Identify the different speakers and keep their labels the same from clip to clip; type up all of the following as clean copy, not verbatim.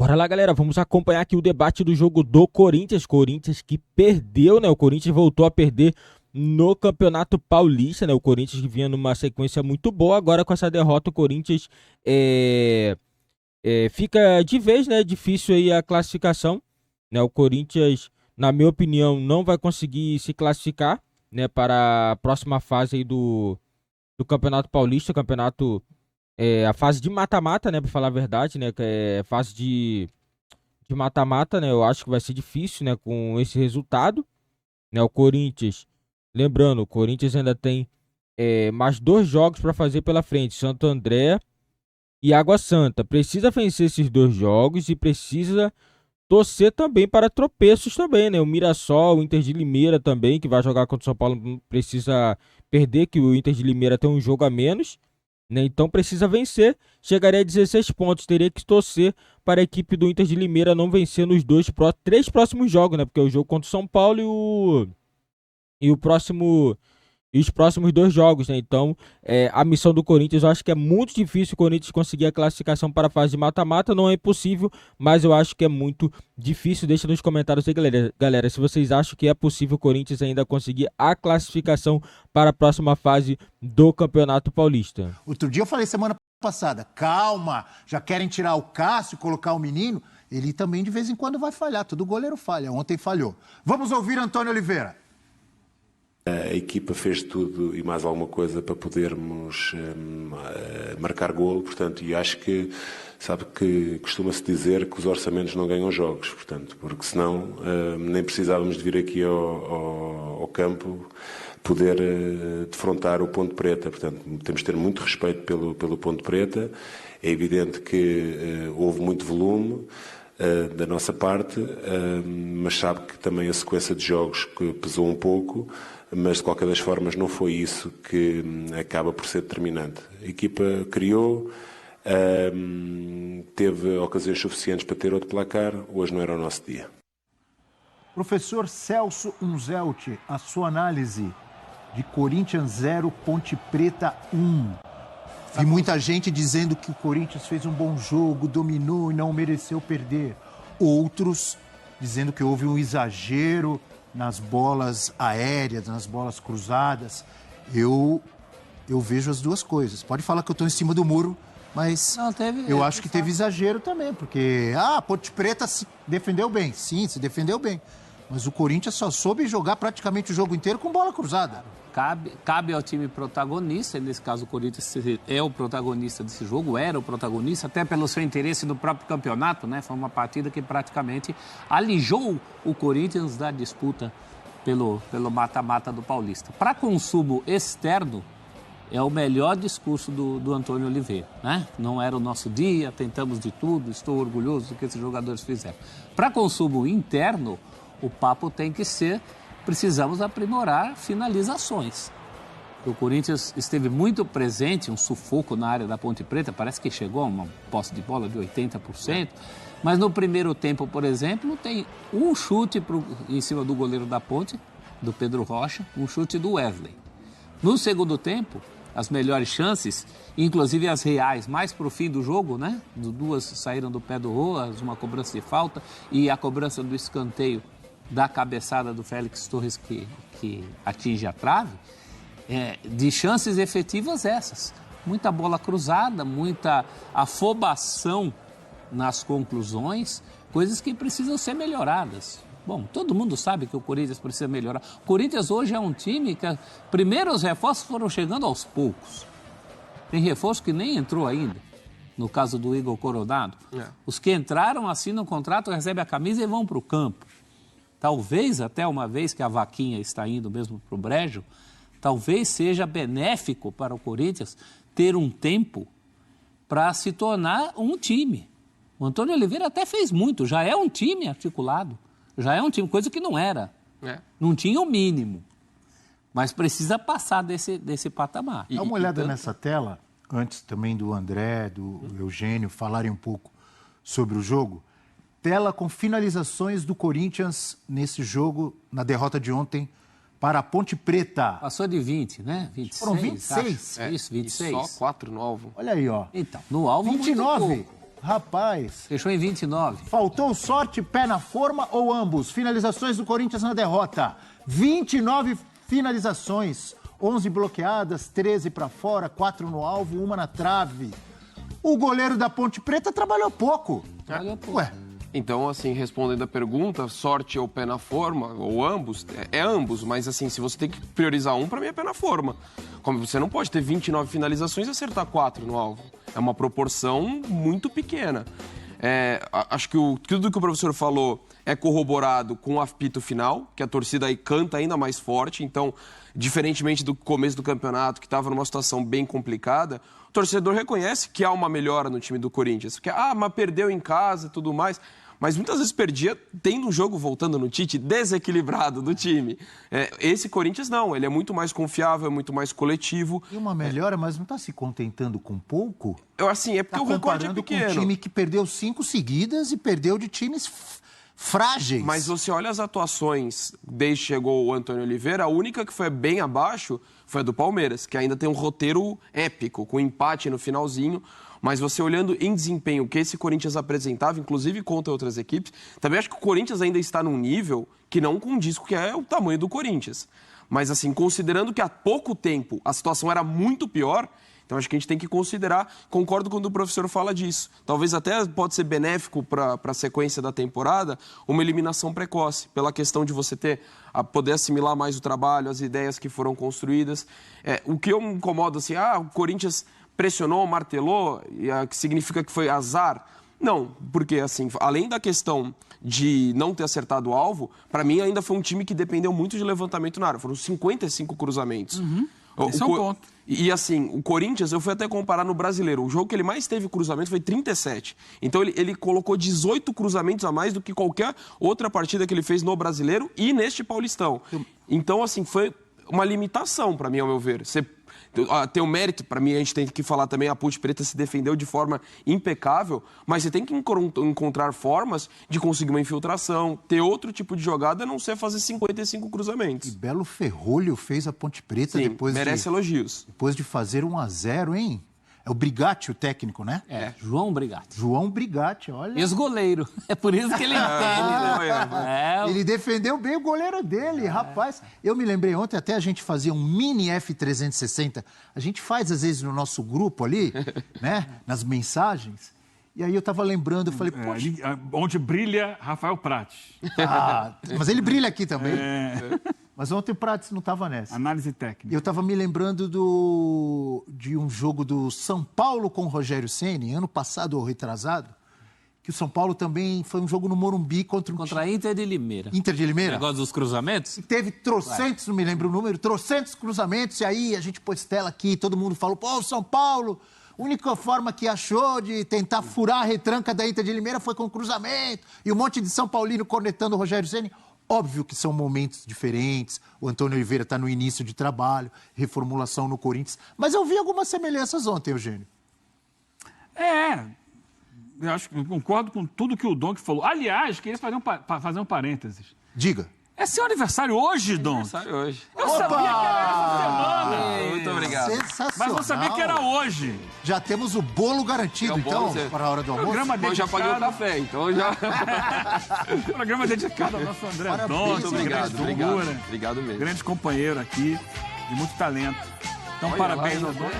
Speaker 1: Bora lá, galera, vamos acompanhar aqui o debate do jogo do Corinthians. Corinthians que perdeu, né? O Corinthians voltou a perder no Campeonato Paulista, né? O Corinthians que vinha numa sequência muito boa. Agora com essa derrota o Corinthians fica de vez, né? Difícil aí a classificação, né? O Corinthians, na minha opinião, não vai conseguir se classificar, né? Para a próxima fase aí do Campeonato Paulista, a fase de mata-mata, né, pra falar a verdade, né, que é fase de mata-mata, né, eu acho que vai ser difícil, né, com esse resultado, né, o Corinthians, lembrando, o Corinthians ainda tem mais 2 jogos para fazer pela frente, Santo André e Água Santa, precisa vencer esses 2 jogos e precisa torcer também para tropeços também, né, o Mirassol, o Inter de Limeira também, que vai jogar contra o São Paulo, precisa perder, que o Inter de Limeira tem um jogo a menos, né? Então precisa vencer, chegaria a 16 pontos, teria que torcer para a equipe do Inter de Limeira não vencer nos 3 próximos jogos, né? Porque é o jogo contra o São Paulo e os próximos 2 jogos, né? Então, a missão do Corinthians, eu acho que é muito difícil o Corinthians conseguir a classificação para a fase de mata-mata, não é impossível, mas eu acho que é muito difícil. Deixa nos comentários aí, galera, se vocês acham que é possível o Corinthians ainda conseguir a classificação para a próxima fase do Campeonato Paulista.
Speaker 2: Outro dia eu falei semana passada, calma, já querem tirar o Cássio, colocar o menino, ele também de vez em quando vai falhar, todo goleiro falha, ontem falhou. Vamos ouvir Antônio Oliveira.
Speaker 3: A equipa fez tudo e mais alguma coisa para podermos marcar golo, portanto, e acho que, sabe que costuma-se dizer que os orçamentos não ganham jogos, portanto, porque senão nem precisávamos de vir aqui ao campo poder defrontar o Ponte Preta, portanto, temos de ter muito respeito pelo Ponte Preta, é evidente que houve muito volume da nossa parte, mas sabe que também a sequência de jogos que pesou um pouco, mas de qualquer das formas não foi isso que acaba por ser determinante. A equipa criou, teve ocasiões suficientes para ter outro placar, hoje não era o nosso dia.
Speaker 2: Professor Celso Unzelt, a sua análise de Corinthians 0, Ponte Preta 1. Vi muita gente dizendo que o Corinthians fez um bom jogo, dominou e não mereceu perder. Outros dizendo que houve um exagero nas bolas aéreas, nas bolas cruzadas. Eu vejo as duas coisas. Pode falar que eu estou em cima do muro, mas não, eu acho que teve exagero também, porque a Ponte Preta se defendeu bem. Sim, se defendeu bem. Mas o Corinthians só soube jogar praticamente o jogo inteiro com bola cruzada.
Speaker 4: Cabe ao time protagonista, e nesse caso o Corinthians é o protagonista desse jogo, era o protagonista, até pelo seu interesse no próprio campeonato, né? Foi uma partida que praticamente alijou o Corinthians da disputa pelo mata-mata do Paulista. Para consumo externo, é o melhor discurso do Antônio Oliveira, né? Não era o nosso dia, tentamos de tudo, estou orgulhoso do que esses jogadores fizeram. Para consumo interno, o papo tem que ser: precisamos aprimorar finalizações. O Corinthians esteve muito presente, um sufoco na área da Ponte Preta, parece que chegou a uma posse de bola de 80%, mas no primeiro tempo, por exemplo, tem um chute em cima do goleiro da Ponte, do Pedro Rocha, um chute do Wesley. No segundo tempo, as melhores chances, inclusive as reais, mais para o fim do jogo, né? Duas saíram do pé do Roas, uma cobrança de falta e a cobrança do escanteio da cabeçada do Félix Torres que atinge a trave, de chances efetivas essas. Muita bola cruzada, muita afobação nas conclusões, coisas que precisam ser melhoradas. Bom, todo mundo sabe que o Corinthians precisa melhorar. O Corinthians hoje é um time que, primeiro, os reforços foram chegando aos poucos. Tem reforço que nem entrou ainda. No caso do Igor Coronado. Os que entraram, assinam o contrato, recebem a camisa e vão para o campo. Talvez, até uma vez que a vaquinha está indo mesmo para o brejo, talvez seja benéfico para o Corinthians ter um tempo para se tornar um time. O Antônio Oliveira até fez muito, já é um time articulado, já é um time, coisa que não era. Não tinha o mínimo, mas precisa passar desse patamar.
Speaker 2: Dá uma olhada nessa tela, antes também do André, do Eugênio falarem um pouco sobre o jogo. Tela com finalizações do Corinthians nesse jogo, na derrota de ontem, para a Ponte Preta.
Speaker 4: Passou de 20, né? 26.
Speaker 2: Foram 26.
Speaker 4: Isso, 26.
Speaker 5: E só 4 no alvo.
Speaker 2: Olha aí, ó.
Speaker 4: Então, no alvo
Speaker 2: 29.
Speaker 4: muito pouco.
Speaker 2: Rapaz,
Speaker 4: Fechou em 29.
Speaker 2: faltou sorte, pé na forma ou ambos? Finalizações do Corinthians na derrota. 29 finalizações, 11 bloqueadas, 13 para fora, 4 no alvo, 1 na trave. O goleiro da Ponte Preta trabalhou pouco. Ué,
Speaker 5: Então, assim, respondendo a pergunta, sorte ou pé na forma, ou ambos, é ambos, mas assim, se você tem que priorizar um, pra mim é pé na forma. Como você não pode ter 29 finalizações e acertar 4 no alvo. É uma proporção muito pequena. Acho que tudo que o professor falou é corroborado com o apito final, que a torcida aí canta ainda mais forte. Então, diferentemente do começo do campeonato, que estava numa situação bem complicada, o torcedor reconhece que há uma melhora no time do Corinthians. Porque, mas perdeu em casa e tudo mais. Mas muitas vezes perdia tendo um jogo, voltando no Tite, desequilibrado do time. Esse Corinthians não, ele é muito mais confiável, é muito mais coletivo.
Speaker 2: e uma melhora, mas não está se contentando com pouco?
Speaker 5: Assim, é porque
Speaker 2: Está
Speaker 5: o recorde é
Speaker 2: comparando com
Speaker 5: pequeno.
Speaker 2: um time que perdeu 5 seguidas e perdeu de times frágeis.
Speaker 5: Mas você olha as atuações desde que chegou o Antônio Oliveira, a única que foi bem abaixo foi a do Palmeiras, que ainda tem um roteiro épico, com empate no finalzinho. Mas você olhando em desempenho que esse Corinthians apresentava, inclusive contra outras equipes, também acho que o Corinthians ainda está num nível que não condiz com o que é o tamanho do Corinthians. Mas assim, considerando que há pouco tempo a situação era muito pior, então acho que a gente tem que considerar, concordo quando o professor fala disso. Talvez até pode ser benéfico para a sequência da temporada uma eliminação precoce, pela questão de você poder assimilar mais o trabalho, as ideias que foram construídas. O que eu me incomodo assim, o Corinthians pressionou, martelou, que significa que foi azar? Não, porque assim, além da questão de não ter acertado o alvo, para mim ainda foi um time que dependeu muito de levantamento na área. Foram 55 cruzamentos.
Speaker 6: Esse é um ponto.
Speaker 5: E assim, o Corinthians, eu fui até comparar no Brasileiro, o jogo que ele mais teve cruzamento foi 37. Então ele colocou 18 cruzamentos a mais do que qualquer outra partida que ele fez no Brasileiro e neste Paulistão. Então, assim, foi uma limitação para mim, ao meu ver. Tem o mérito, para mim, a gente tem que falar também, a Ponte Preta se defendeu de forma impecável, mas você tem que encontrar formas de conseguir uma infiltração, ter outro tipo de jogada, a não ser fazer 55 cruzamentos.
Speaker 2: E Belo Ferrolho fez a Ponte Preta.
Speaker 5: Sim,
Speaker 2: depois
Speaker 5: merece elogios.
Speaker 2: Depois de fazer 1-0, hein? É o Brigatti, o técnico, né?
Speaker 4: João Brigatti.
Speaker 2: João Brigatti, olha.
Speaker 4: Ex-goleiro. É por isso que ele entende.
Speaker 2: Ele defendeu bem o goleiro dele, rapaz. Eu me lembrei ontem, até a gente fazia um mini F360. A gente faz, às vezes, no nosso grupo ali, né? Nas mensagens. E aí eu tava lembrando, eu falei, poxa...
Speaker 6: Onde brilha Rafael Prates.
Speaker 2: mas ele brilha aqui também. Mas ontem o Prates não estava nessa.
Speaker 6: Análise técnica.
Speaker 2: Eu estava me lembrando de um jogo do São Paulo com o Rogério Ceni, ano passado ou retrasado, que o São Paulo também foi um jogo no Morumbi contra
Speaker 4: a Inter de Limeira.
Speaker 2: Inter de Limeira?
Speaker 4: Negócio dos cruzamentos?
Speaker 2: Teve trocentos, não me lembro o número, trocentos cruzamentos, e aí a gente pôs tela aqui, todo mundo falou, o São Paulo, a única forma que achou de tentar furar a retranca da Inter de Limeira foi com cruzamento, e um monte de São Paulino cornetando o Rogério Ceni. Óbvio que são momentos diferentes, o Antônio Oliveira está no início de trabalho, reformulação no Corinthians, mas eu vi algumas semelhanças ontem, Eugênio.
Speaker 6: Eu acho que eu concordo com tudo que o Donk falou. Aliás, queria fazer um parênteses.
Speaker 2: Diga.
Speaker 6: É seu aniversário hoje, Donk?
Speaker 5: Aniversário hoje.
Speaker 6: Eu sabia que era essa semana.
Speaker 5: Muito obrigado.
Speaker 2: Sensacional.
Speaker 6: Mas não sabia que era hoje.
Speaker 2: Já temos o bolo garantido, então, para a hora do almoço.
Speaker 6: Programa
Speaker 5: Eu já paguei o café, então já...
Speaker 6: Programa dedicado ao nosso André
Speaker 2: Parabéns,
Speaker 6: Donk.
Speaker 5: Muito obrigado,
Speaker 6: figura,
Speaker 5: obrigado mesmo.
Speaker 6: grande companheiro aqui, de muito talento. Então,
Speaker 5: Olha
Speaker 6: parabéns
Speaker 5: lá,
Speaker 6: ao Donk.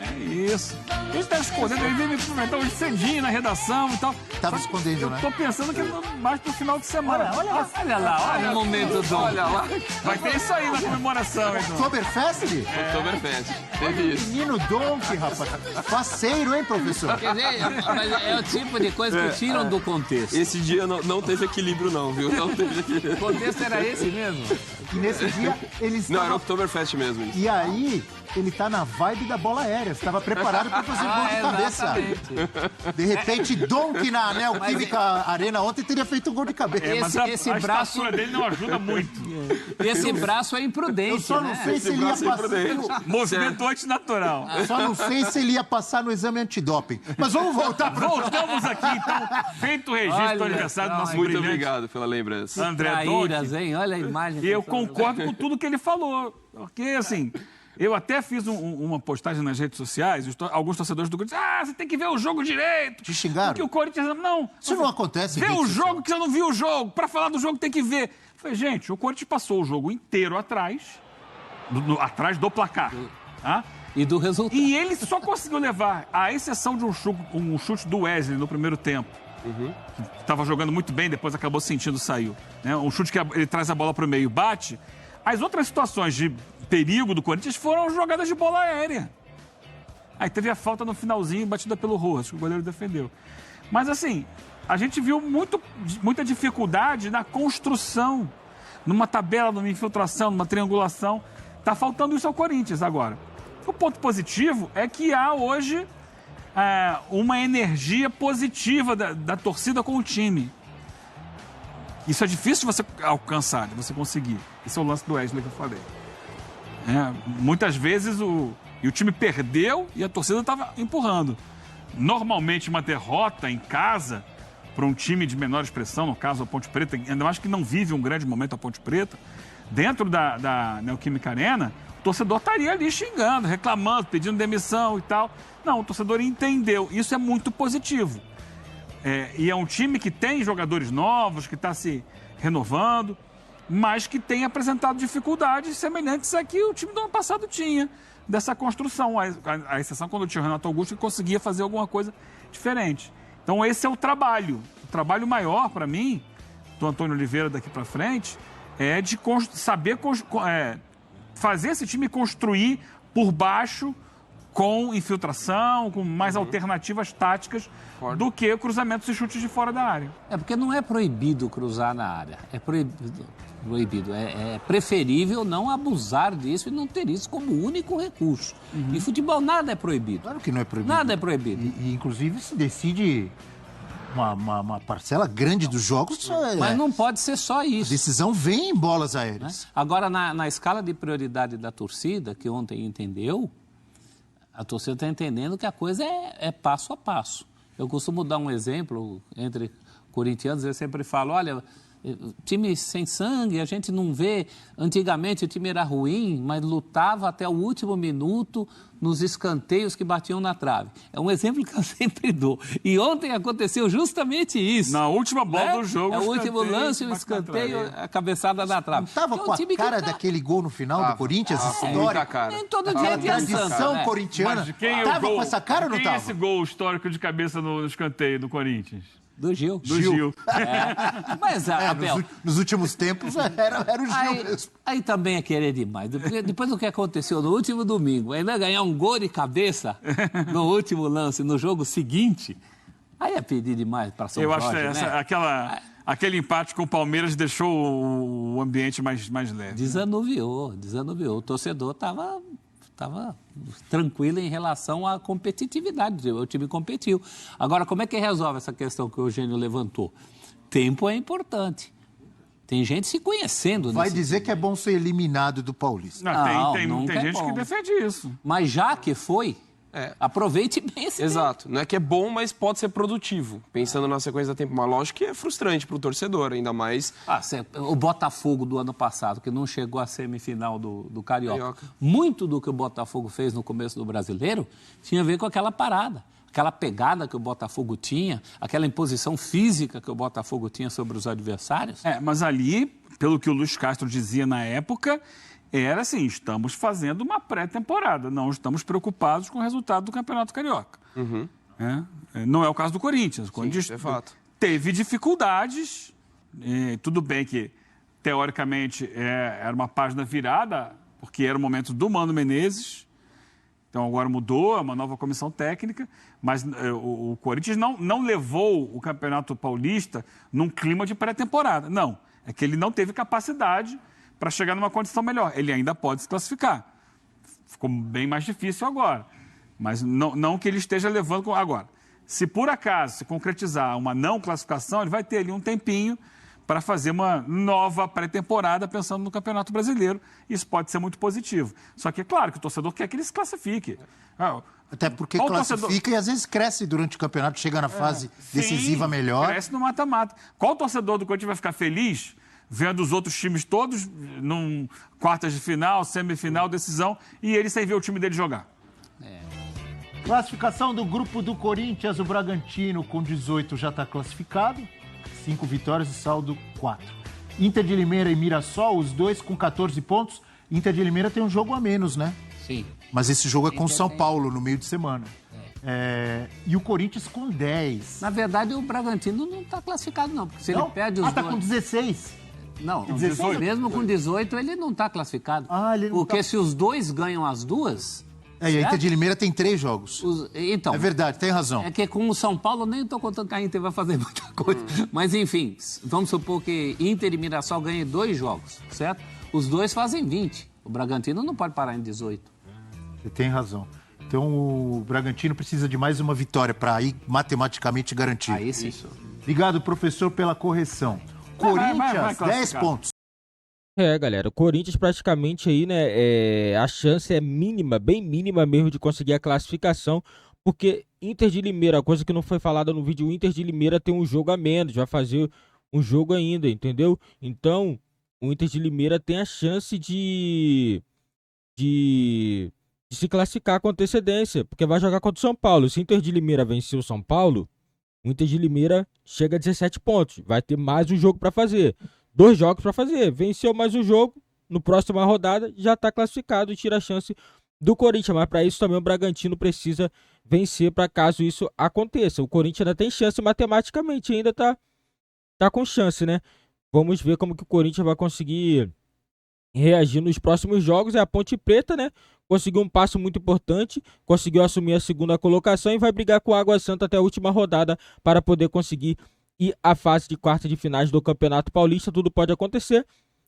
Speaker 6: É isso. A gente tá escondendo, ele veio me cumprimentar hoje cedinho na redação e tal.
Speaker 2: Tava escondendo,
Speaker 6: eu
Speaker 2: né?
Speaker 6: tô pensando que mais pro final de semana.
Speaker 4: Olha lá, olha o momento do...
Speaker 5: Olha lá.
Speaker 6: Vai ter isso aí na comemoração, então.
Speaker 2: Oktoberfest?
Speaker 5: Oktoberfest. Teve isso.
Speaker 2: Menino Donk, rapaz. Faceiro, hein, professor?
Speaker 4: Quer dizer, mas é o tipo de coisa que tiram do contexto.
Speaker 5: Esse dia não teve equilíbrio não, viu? Não teve equilíbrio.
Speaker 4: O contexto era esse mesmo?
Speaker 2: E nesse dia, eles
Speaker 5: Não, era
Speaker 2: estavam...
Speaker 5: Oktoberfest mesmo. Isso.
Speaker 2: E aí, ele tá na vibe da bola aérea. Você estava preparado para fazer gol de cabeça.
Speaker 4: Exatamente.
Speaker 2: De repente, Donk na Neoquímica Arena ontem teria feito um gol de cabeça.
Speaker 6: Mas
Speaker 4: esse
Speaker 6: a
Speaker 4: braço-
Speaker 6: estatura dele não ajuda muito.
Speaker 4: Esse braço é imprudente,
Speaker 2: Eu só não
Speaker 4: né?
Speaker 2: sei se ele ia
Speaker 5: braço é
Speaker 2: passar...
Speaker 5: imprudente.
Speaker 6: Movimento antinatural.
Speaker 2: Só não sei se ele ia passar no exame antidoping. Mas vamos voltar para...
Speaker 6: Voltamos aqui, então. Feito o registro
Speaker 4: Olha
Speaker 6: do aniversário do
Speaker 4: só,
Speaker 6: nosso
Speaker 5: Muito
Speaker 6: brilhante
Speaker 5: obrigado pela lembrança.
Speaker 6: André Donk.
Speaker 4: Traíras, hein? Olha a imagem.
Speaker 6: E eu concordo com tudo que ele falou. Porque, assim, Eu até fiz uma postagem nas redes sociais, alguns torcedores do Corinthians, você tem que ver o jogo direito.
Speaker 2: Te xingaram?
Speaker 6: Porque o Corinthians... Não.
Speaker 2: Isso não acontece.
Speaker 6: Vê o jogo que você não viu o jogo. Para falar do jogo tem que ver. Eu falei, gente, o Corinthians passou o jogo inteiro atrás do placar. Tá?
Speaker 4: E do resultado.
Speaker 6: E ele só conseguiu levar, à exceção de um chute do Wesley no primeiro tempo, que estava jogando muito bem, depois acabou sentindo, saiu. Né? Um chute que ele traz a bola para o meio e bate. As outras situações de perigo do Corinthians foram jogadas de bola aérea. Aí teve a falta no finalzinho, batida pelo Rojas, que o goleiro defendeu. Mas assim, a gente viu muita dificuldade na construção, numa tabela, numa infiltração, numa triangulação. Tá faltando isso ao Corinthians agora. O ponto positivo é que há hoje uma energia positiva da torcida com o time. Isso é difícil de você alcançar, de você conseguir. Esse é o lance do Wesley que eu falei. Muitas vezes o time perdeu e a torcida estava empurrando. Normalmente uma derrota em casa para um time de menor expressão, no caso a Ponte Preta, ainda mais que não vive um grande momento a Ponte Preta, dentro da Neoquímica Arena, o torcedor estaria ali xingando, reclamando, pedindo demissão e tal. Não, o torcedor entendeu. Isso é muito positivo. E é um time que tem jogadores novos, que está se renovando, mas que tem apresentado dificuldades semelhantes a que o time do ano passado tinha, dessa construção. A exceção quando tinha o Renato Augusto, que conseguia fazer alguma coisa diferente. Então esse é o trabalho. O trabalho maior, para mim, do Antônio Oliveira daqui para frente, é de saber fazer esse time construir por baixo com infiltração, com mais alternativas táticas do que cruzamentos e chutes de fora da área.
Speaker 4: Porque não é proibido cruzar na área. É proibido. É preferível não abusar disso e não ter isso como único recurso. Em futebol nada é proibido.
Speaker 2: Claro que não é proibido.
Speaker 4: Nada é proibido.
Speaker 2: E inclusive se decide uma parcela grande dos jogos.
Speaker 4: Mas não pode ser só isso.
Speaker 2: A decisão vem em bolas aéreas.
Speaker 4: Agora, na escala de prioridade da torcida, que ontem entendeu, a torcida está entendendo que a coisa é passo a passo. Eu costumo dar um exemplo entre corintianos, eu sempre falo, olha, time sem sangue, a gente não vê. Antigamente o time era ruim, mas lutava até o último minuto nos escanteios que batiam na trave. É um exemplo que eu sempre dou. E ontem aconteceu justamente isso.
Speaker 6: Na última bola do jogo.
Speaker 4: O último lance, o escanteio, a cabeçada na trave.
Speaker 2: Não estava com a cara daquele gol no final do Corinthians? Histórica.
Speaker 4: Nem todo dia tem
Speaker 2: tradição corintiana. Estava com essa cara ou não estava?
Speaker 6: Quem é esse gol histórico de cabeça no escanteio do Corinthians?
Speaker 4: Do Gil.
Speaker 6: Do Gil.
Speaker 4: Mas, Abel...
Speaker 2: Nos últimos tempos era o Gil mesmo.
Speaker 4: Aí também é querer demais. Depois do que aconteceu no último domingo, ainda ganhar um gol de cabeça no último lance, no jogo seguinte, aí é pedir demais para São Jorge,
Speaker 6: acho que aquele empate com o Palmeiras deixou o ambiente mais leve.
Speaker 4: Desanuviou. O torcedor estava tranquilo em relação à competitividade. O time competiu. Agora, como é que resolve essa questão que o Eugênio levantou? Tempo é importante. Tem gente se conhecendo.
Speaker 2: Vai dizer que é bom ser eliminado do Paulista.
Speaker 6: Tem gente que defende isso.
Speaker 4: Mas já que foi, aproveite bem esse
Speaker 5: Exato. Não é que é bom, mas pode ser produtivo. Pensando na sequência da tempo. Mas lógico que é frustrante para o torcedor, ainda mais...
Speaker 4: O Botafogo do ano passado, que não chegou à semifinal do Carioca. Muito do que o Botafogo fez no começo do Brasileiro tinha a ver com aquela parada. Aquela pegada que o Botafogo tinha, aquela imposição física que o Botafogo tinha sobre os adversários.
Speaker 6: Mas ali, pelo que o Luiz Castro dizia na época, era assim, estamos fazendo uma pré-temporada, não estamos preocupados com o resultado do Campeonato Carioca. Não é o caso do Corinthians. O Corinthians teve dificuldades, tudo bem que, teoricamente, era uma página virada, porque era o momento do Mano Menezes. Então agora mudou, é uma nova comissão técnica, mas o Corinthians não levou o Campeonato Paulista num clima de pré-temporada. Não, é que ele não teve capacidade para chegar numa condição melhor. Ele ainda pode se classificar. Ficou bem mais difícil agora, mas não que ele esteja levando... Agora, se por acaso se concretizar uma não classificação, ele vai ter ali um tempinho para fazer uma nova pré-temporada pensando no Campeonato Brasileiro. Isso pode ser muito positivo. Só que é claro que o torcedor quer que ele se classifique.
Speaker 2: Até porque classifica e às vezes cresce durante o campeonato, chega na fase decisiva melhor.
Speaker 6: Cresce no mata-mata. Qual torcedor do Corinthians vai ficar feliz vendo os outros times todos num quartas de final, semifinal, decisão, e ele sem ver o time dele jogar.
Speaker 2: Classificação do grupo do Corinthians, o Bragantino com 18 já está classificado, 5 vitórias e saldo 4. Inter de Limeira e Mirassol, os dois com 14 pontos. Inter de Limeira tem um jogo a menos, né?
Speaker 4: Sim.
Speaker 2: Mas esse jogo é com São Paulo no meio de semana. E o Corinthians com 10.
Speaker 4: Na verdade, o Bragantino não está classificado, não. Porque se ele perde os
Speaker 2: tá
Speaker 4: dois...
Speaker 2: com 16.
Speaker 4: Não,
Speaker 2: 18.
Speaker 4: mesmo com 18, ele não está classificado.
Speaker 2: Ele não
Speaker 4: porque se os dois ganham as duas...
Speaker 2: E a Inter de Limeira tem 3 jogos.
Speaker 4: Então,
Speaker 2: É verdade, tem razão.
Speaker 4: é que com o São Paulo, nem estou contando que a Inter vai fazer muita coisa. Mas, enfim, vamos supor que Inter e Mirassol ganhem 2 jogos, certo? Os dois fazem 20. O Bragantino não pode parar em 18.
Speaker 2: Você tem razão. Então o Bragantino precisa de mais uma vitória para ir matematicamente garantir.
Speaker 4: Aí sim.
Speaker 2: Obrigado, professor, pela correção.
Speaker 6: Vai
Speaker 2: Corinthians, 10
Speaker 6: classificar.
Speaker 2: pontos.
Speaker 1: Galera, o Corinthians praticamente aí, né, a chance é mínima, bem mínima mesmo de conseguir a classificação, porque Inter de Limeira, a coisa que não foi falada no vídeo, o Inter de Limeira tem um jogo a menos, vai fazer um jogo ainda, entendeu? Então, o Inter de Limeira tem a chance de se classificar com antecedência, porque vai jogar contra o São Paulo. Se o Inter de Limeira vencer o São Paulo, o Inter de Limeira chega a 17 pontos, vai ter mais um jogo para fazer. 2 jogos para fazer. Venceu mais um jogo, no próxima rodada já está classificado e tira a chance do Corinthians. Mas para isso também o Bragantino precisa vencer para caso isso aconteça. O Corinthians ainda tem chance matematicamente, ainda tá com chance, né? Vamos ver como que o Corinthians vai conseguir reagir nos próximos jogos. É a Ponte Preta, né? Conseguiu um passo muito importante, conseguiu assumir a 2ª colocação e vai brigar com o Água Santa até a última rodada para poder conseguir e a fase de quarta de finais do Campeonato Paulista. Tudo pode acontecer.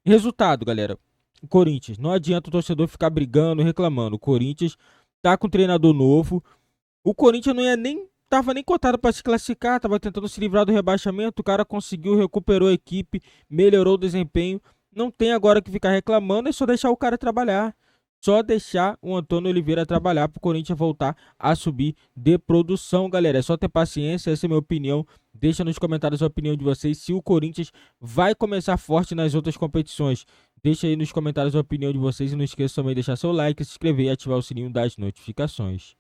Speaker 1: Resultado, galera. O Corinthians, não adianta o torcedor ficar brigando, reclamando. O Corinthians tá com um treinador novo. O Corinthians tava nem cotado para se classificar, tava tentando se livrar do rebaixamento. O cara conseguiu, recuperou a equipe, melhorou o desempenho. Não tem agora que ficar reclamando, é só deixar o cara trabalhar. Só deixar o Antônio Oliveira trabalhar para o Corinthians voltar a subir de produção, galera. É só ter paciência, essa é a minha opinião. Deixa nos comentários a opinião de vocês. Se o Corinthians vai começar forte nas outras competições, deixa aí nos comentários a opinião de vocês. E não esqueça também de deixar seu like, se inscrever e ativar o sininho das notificações.